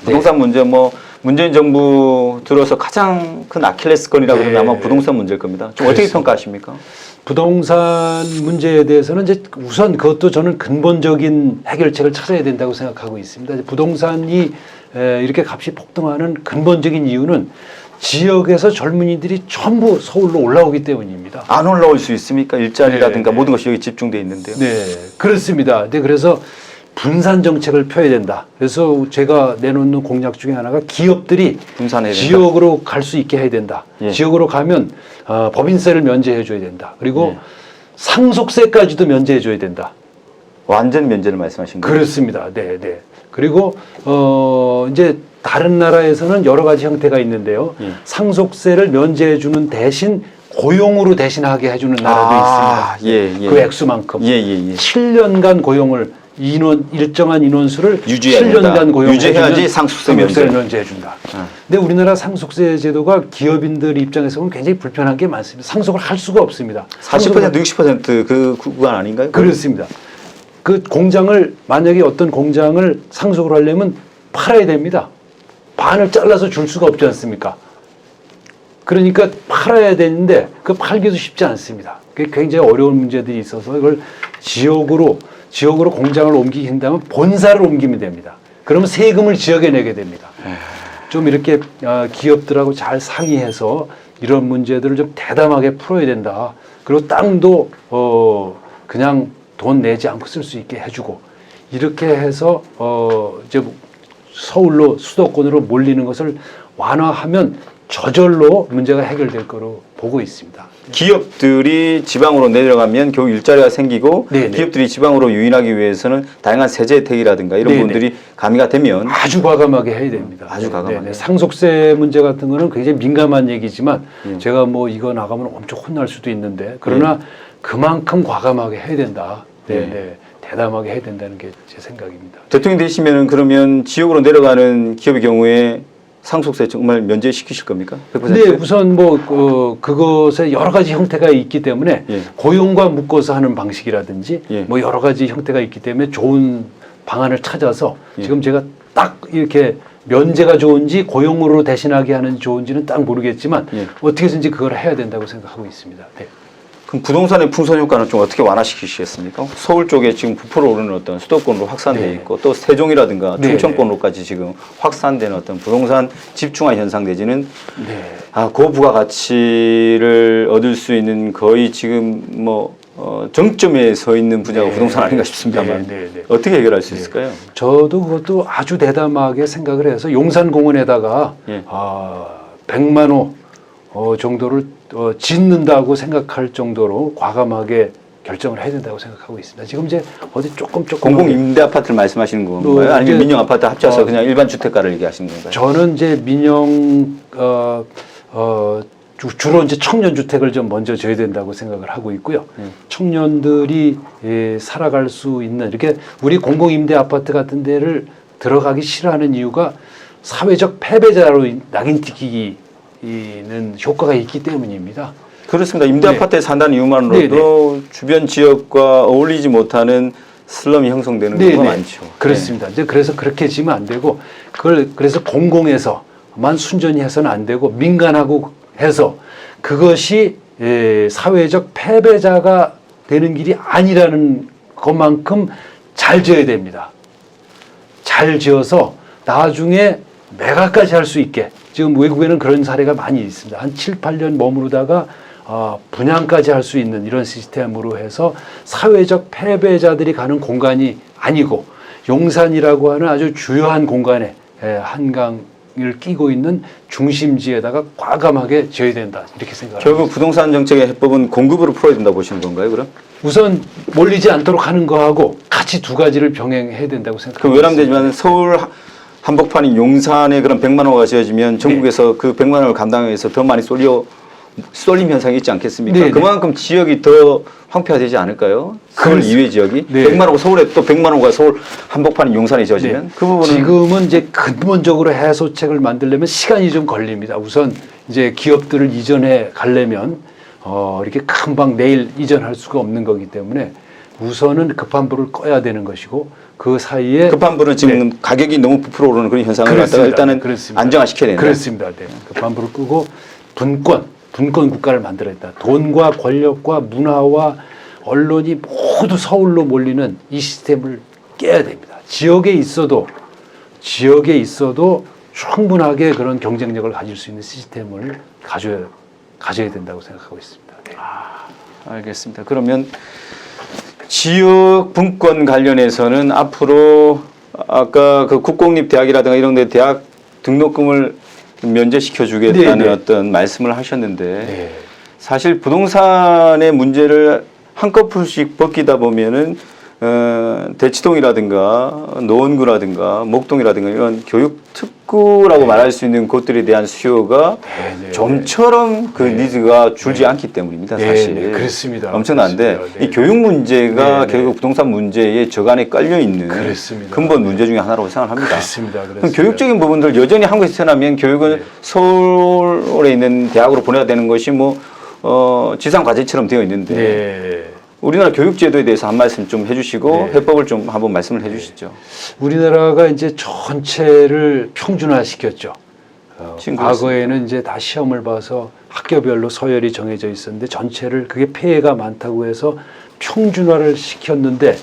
부동산 문제 뭐 문재인 정부 들어서 가장 큰 아킬레스건이라고 그러면 아마 부동산 문제일 겁니다. 좀 어떻게 평가하십니까? 부동산 문제에 대해서는 이제 우선 그것도 저는 근본적인 해결책을 찾아야 된다고 생각하고 있습니다. 부동산이 이렇게 값이 폭등하는 근본적인 이유는 지역에서 젊은이들이 전부 서울로 올라오기 때문입니다. 안 올라올 수 있습니까? 일자리라든가 네. 모든 것이 여기 집중되어 있는데요. 네, 그렇습니다. 네, 그래서 분산 정책을 펴야 된다. 그래서 제가 내놓는 공약 중에 하나가 기업들이 분산해야 된다. 지역으로 갈 수 있게 해야 된다. 예. 지역으로 가면 법인세를 면제해 줘야 된다. 그리고 상속세까지도 면제해 줘야 된다. 완전 면제를 말씀하신 거예요? 그렇습니다. 네, 네. 그리고 이제 다른 나라에서는 여러 가지 형태가 있는데요. 상속세를 면제해 주는 대신 고용으로 대신하게 해주는 나라도 있습니다. 예. 그 액수만큼. 예. 7년간 고용을 일정한 인원수를 유지해야 7년간 된다. 고용을 유지해야지 상속세를 면제해 준다. 근데 우리나라 상속세 제도가 기업인들 입장에서 보면 굉장히 불편한 게 많습니다. 상속을 할 수가 없습니다. 40% 60% 그 구간 아닌가요? 그렇습니다. 그 공장을 만약에 어떤 공장을 상속을 하려면 팔아야 됩니다. 반을 잘라서 줄 수가 없지 않습니까? 그러니까 팔아야 되는데 그 팔기도 쉽지 않습니다. 그게 굉장히 어려운 문제들이 있어서 이걸 지역으로 공장을 옮기게 한다면 본사를 옮기면 됩니다. 그러면 세금을 지역에 내게 됩니다. 좀 이렇게 기업들하고 잘 상의해서 이런 문제들을 좀 대담하게 풀어야 된다. 그리고 땅도 그냥 돈 내지 않고 쓸 수 있게 해주고 이렇게 해서 이제 서울로 수도권으로 몰리는 것을 완화하면 저절로 문제가 해결될 거로 보고 있습니다. 기업들이 지방으로 내려가면 겨우 일자리가 생기고 네네. 기업들이 지방으로 유인하기 위해서는 다양한 세제 혜택이라든가 이런 네네. 부분들이 가미가 되면 아주 과감하게 해야 됩니다. 아주 과감하게. 네네. 상속세 문제 같은 거는 굉장히 민감한 얘기지만 제가 뭐 이거 나가면 엄청 혼날 수도 있는데 그러나 그만큼 과감하게 해야 된다. 네. 대담하게 해야 된다는 게 제 생각입니다. 대통령 되시면은 그러면 지역으로 내려가는 기업의 경우에 상속세 정말 면제시키실 겁니까? 100%? 네, 우선 뭐 그것에 여러 가지 형태가 있기 때문에 고용과 묶어서 하는 방식이라든지 뭐 여러 가지 형태가 있기 때문에 좋은 방안을 찾아서 지금 제가 딱 이렇게 면제가 좋은지 고용으로 대신하게 하는 좋은지는 딱 모르겠지만 어떻게 해서든지 그걸 해야 된다고 생각하고 있습니다. 네. 그럼 부동산의 풍선 효과는 좀 어떻게 완화시키시겠습니까? 서울 쪽에 지금 부풀어 오르는 어떤 수도권으로 확산돼 있고 또 세종이라든가 충청권으로까지 지금 확산되는 어떤 부동산 집중화 현상 내지는 고부가 가치를 얻을 수 있는 거의 지금 뭐 정점에 서 있는 분야가 부동산 아닌가 싶습니다만 어떻게 해결할 수 있을까요? 저도 그것도 아주 대담하게 생각을 해서 용산공원에다가 100만 호 정도를 짓는다고 생각할 정도로 과감하게 결정을 해야 된다고 생각하고 있습니다. 지금 이제 어디 조금 공공 임대 아파트를 말씀하시는 건가요? 아니면 민영 아파트 합쳐서 그냥 일반 주택가를 얘기하시는 건가요? 저는 이제 민영 주로 이제 청년 주택을 좀 먼저 줘야 된다고 생각을 하고 있고요. 청년들이 살아갈 수 있는 이렇게 우리 공공 임대 아파트 같은 데를 들어가기 싫어하는 이유가 사회적 패배자로 낙인 찍히기는 효과가 있기 때문입니다. 그렇습니다. 임대 아파트에 산다는 이유만으로도 주변 지역과 어울리지 못하는 슬럼이 형성되는 경우가 많죠. 그렇습니다. 이제 그래서 그렇게 지면 안 되고 그래서 공공에서만 순전히 해서는 안 되고 민간하고 해서 그것이 사회적 패배자가 되는 길이 아니라는 것만큼 잘 지어야 됩니다. 잘 지어서 나중에 매각까지 할 수 있게 지금 외국에는 그런 사례가 많이 있습니다. 한 7, 8년 머무르다가 분양까지 할 수 있는 이런 시스템으로 해서 사회적 패배자들이 가는 공간이 아니고 용산이라고 하는 아주 주요한 공간에 한강을 끼고 있는 중심지에다가 과감하게 지어야 된다 이렇게 생각합니다. 결국 부동산 정책의 해법은 공급으로 풀어야 된다고 보시는 건가요, 그럼? 우선 몰리지 않도록 하는 거하고 같이 두 가지를 병행해야 된다고 생각합니다. 그 외람되지만 서울 한복판인 용산에 그런 100만 호가 지어지면 전국에서 그 100만 호를 감당하기 위해서 더 많이 쏠림 현상이 있지 않겠습니까? 그만큼 지역이 더 황폐화되지 않을까요? 서울 이외 지역이 100만 호 서울에 또 100만 호가 서울 한복판인 용산에 지어지면 그 부분은 지금은 이제 근본적으로 해소책을 만들려면 시간이 좀 걸립니다. 우선 이제 기업들을 이전해 가려면 이렇게 금방 내일 이전할 수가 없는 거기 때문에 우선은 급한 불을 꺼야 되는 것이고 그 사이에 급한 불은 지금 가격이 너무 부풀어 오르는 그런 현상을 갖다가 그렇습니다. 일단은 그렇습니다. 안정화시켜야 된다. 그렇습니다. 네. 급한 불을 끄고 분권 국가를 만들어야겠다. 돈과 권력과 문화와 언론이 모두 서울로 몰리는 이 시스템을 깨야 됩니다. 지역에 있어도 충분하게 그런 경쟁력을 가질 수 있는 시스템을 가져야 된다고 생각하고 있습니다. 네. 알겠습니다. 그러면 지역 분권 관련해서는 앞으로 아까 그 국공립대학이라든가 이런 데 대학 등록금을 면제시켜 주겠다는 네. 어떤 말씀을 하셨는데 네. 사실 부동산의 문제를 한꺼풀씩 벗기다 보면은 대치동이라든가 노원구라든가 목동이라든가 이런 교육 특구라고 말할 수 있는 곳들에 대한 수요가 네. 좀처럼 그 니즈가 줄지 않기 때문입니다. 사실 그렇습니다. 엄청난데 그렇습니다. 네. 이 교육 문제가 네. 결국 부동산 문제에 저간에 깔려 있는 그렇습니다. 근본 문제 중에 하나라고 생각합니다. 그렇습니다. 그럼 교육적인 부분들 여전히 한국에서 태어나면 교육은 네. 서울에 있는 대학으로 보내야 되는 것이 뭐 지상 과제처럼 되어 있는데 네. 우리나라 교육제도에 대해서 한 말씀 좀 해주시고 네. 해법을 좀 한번 말씀을 해주시죠. 우리나라가 이제 전체를 평준화시켰죠. 지금 과거에는 이제 다 시험을 봐서 학교별로 서열이 정해져 있었는데 전체를 그게 폐해가 많다고 해서 평준화를 시켰는데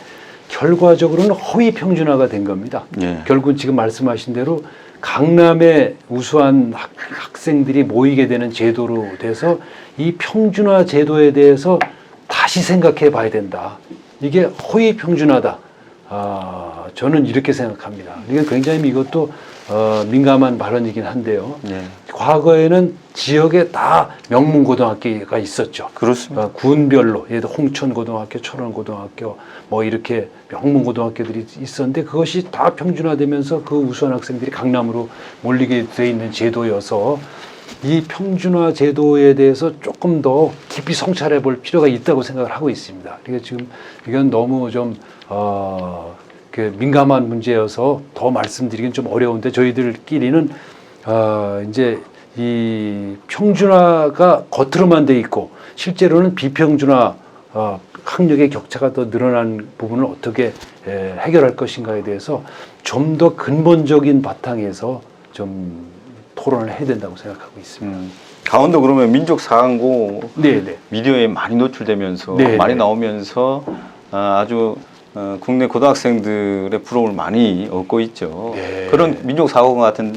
결과적으로는 허위 평준화가 된 겁니다. 예. 결국은 지금 말씀하신 대로 강남에 우수한 학생들이 모이게 되는 제도로 돼서 이 평준화 제도에 대해서 다시 생각해 봐야 된다. 이게 허위 평준화다. 저는 이렇게 생각합니다. 이게 굉장히 이것도 민감한 발언이긴 한데요. 예. 과거에는 지역에 다 명문고등학교가 있었죠. 그렇습니다. 군별로, 예를 들어 홍천고등학교, 철원고등학교, 뭐 이렇게 명문고등학교들이 있었는데 그것이 다 평준화되면서 그 우수한 학생들이 강남으로 몰리게 돼 있는 제도여서 이 평준화 제도에 대해서 조금 더 깊이 성찰해 볼 필요가 있다고 생각을 하고 있습니다. 그러니까 지금 이건 너무 좀 그 민감한 문제여서 더 말씀드리긴 좀 어려운데 저희들끼리는 이제 이 평준화가 겉으로만 돼 있고 실제로는 비평준화 학력의 격차가 더 늘어난 부분을 어떻게 해결할 것인가에 대해서 좀 더 근본적인 바탕에서 좀 토론을 해야 된다고 생각하고 있습니다. 강원도 그러면 민족 사관고 네네. 미디어에 많이 노출되면서 네, 많이 네. 나오면서 아주 국내 고등학생들의 부러움을 많이 얻고 있죠. 네. 그런 민족 사관고 같은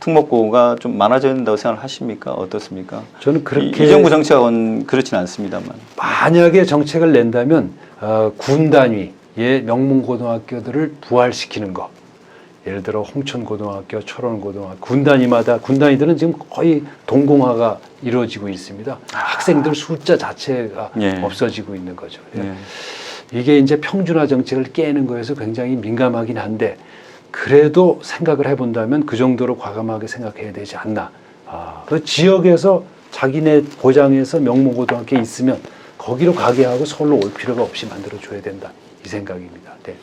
특목고가 좀 많아져야 된다고 생각하십니까? 어떻습니까? 저는 그렇게 이 정부 정책은 그렇지는 않습니다만. 만약에 정책을 낸다면 군 단위의 명문고등학교들을 부활시키는 거. 예를 들어 홍천고등학교, 철원고등학교, 군 단위들은 지금 거의 동공화가 이루어지고 있습니다. 학생들 숫자 자체가 예. 없어지고 있는 거죠. 예. 이게 이제 평준화 정책을 깨는 거에서 굉장히 민감하긴 한데 그래도 생각을 해본다면 그 정도로 과감하게 생각해야 되지 않나. 그 지역에서 자기네 고장에서 명문고등학교에 있으면 거기로 가게 하고 서울로 올 필요가 없이 만들어줘야 된다. 이 생각입니다. 네.